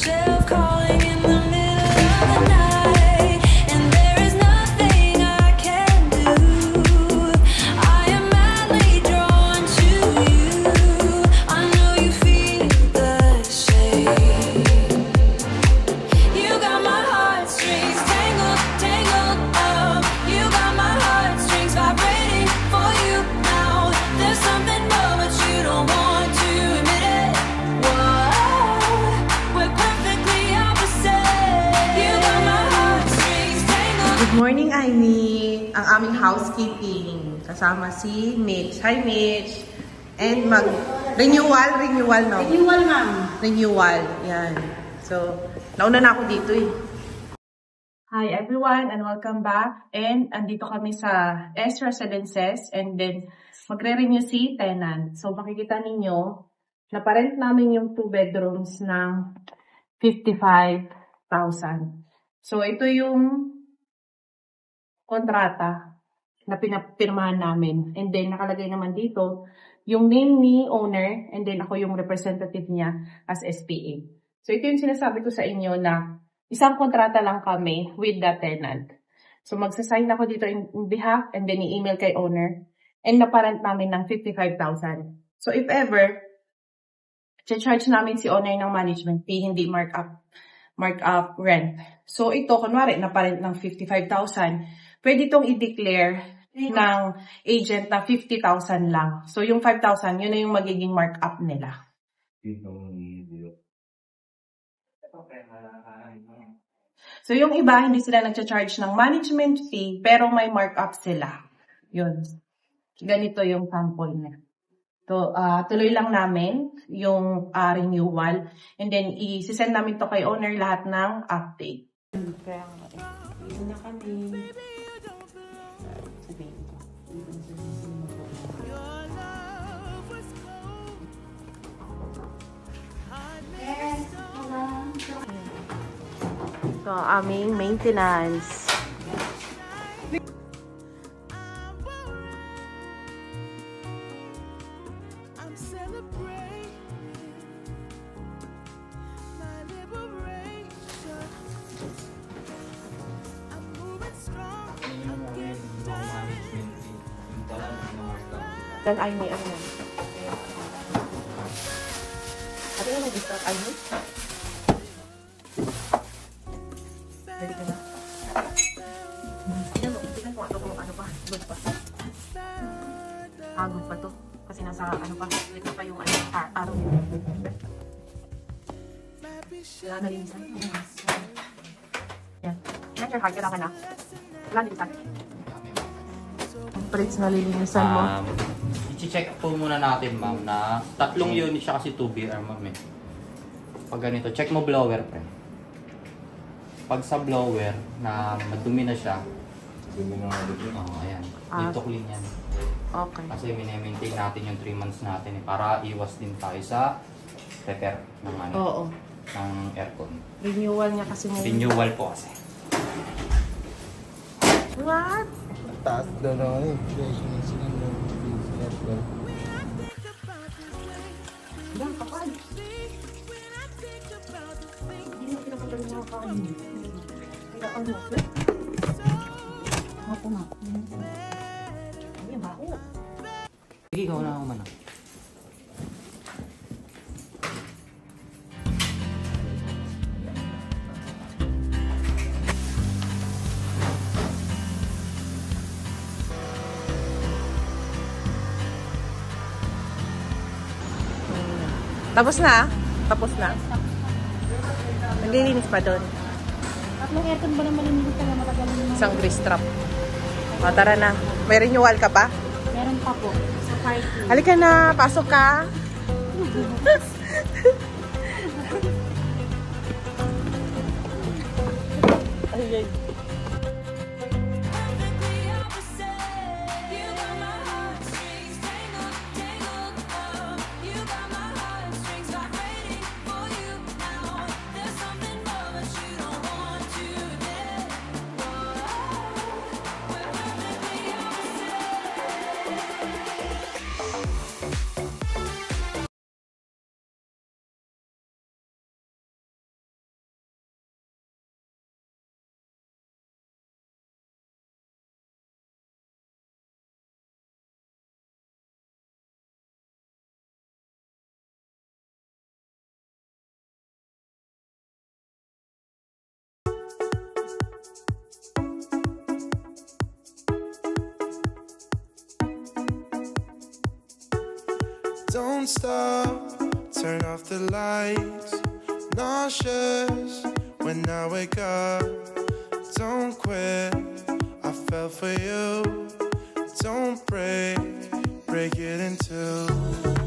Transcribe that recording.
yourself calling in the middle of the night, and there is nothing I can do. I am madly drawn to you. I know you feel the same. You got my heartstrings tangled, tangled up. You got my heartstrings vibrating for you now. There's something more, but you don't want to admit it. Whoa, we're perfectly opposite. You got my heartstrings tangled. Good morning, Aimee! Ang aming housekeeping. Kasama si Mitch. Hi, Mitch! And renewal, no? Renewal, ma'am. Renewal. Yan. So, nauna na ako dito eh. Hi everyone and welcome back. And andito kami sa S Residences and then magre-renew si tenant. So, makikita ninyo, naparent namin yung 2 bedrooms ng 55,000. So, ito yung kontrata na pinapirmahan namin. And then, nakalagay naman dito yung name ni owner and then ako yung representative niya as SPA. So, ito yung sinasabi ko sa inyo na isang kontrata lang kami with the tenant. So, magsasign ako dito in behalf and then i-email kay owner and naparent namin ng 55,000. So, if ever, charge namin si owner ng management fee, hindi markup rent. So, ito, kunwari, naparent ng 55,000, pwede itong i-declare ng agent na 50,000 lang. So, yung 5,000, yun na yung magiging markup nila. So, yung iba, hindi sila nagcha-charge ng management fee, pero may markup sila. Yun. Ganito yung sample niya. So, tuloy lang namin yung renewal. And then, i-send namin to kay owner lahat ng update. Kaya nga, yun na kami. Sabihin ko. So, aming maintenance. Dan Aimee, ano yan? Ano yung nag-start, Aimee? Ready ka na? Tignan mo ito kung ano pa, good pa. Good pa to. Kasi nasa ano pa, ito pa yung araw. Wala na linisan. Yan. Yan your heart, kailangan na. Wala linisan. Ang prints na lilinisan mo. I-check po muna natin, ma'am, na 3 unit siya kasi 2BR, ma'am eh. Pag ganito, check mo blower, pre. Pag sa blower, na madumi na siya, ayan, dito clean yan. Okay. Kasi mini-maintain natin yung 3 months natin eh, para iwas din tayo sa repair ng, ng aircon. Renewal niya kasi ngayon. Renewal po kasi. What? Taas daw na eh. Yan, kapal. Hindi na pinapagaling mga kain. Kaya ano? Ako na. Ay, bako. Sige, ikaw na ako man. Tapos na? Tapos na? Naglilinis pa doon. Tatlong aircon ba naman hindi ka na matagal naman? Isang grease trap. O, tara na. May renewal ka pa? Meron pa po. Sa party. Halika na. Pasok ka. Ay, Don't stop, turn off the lights. Nauseous when I wake up. Don't quit, I fell for you. Don't break it in two.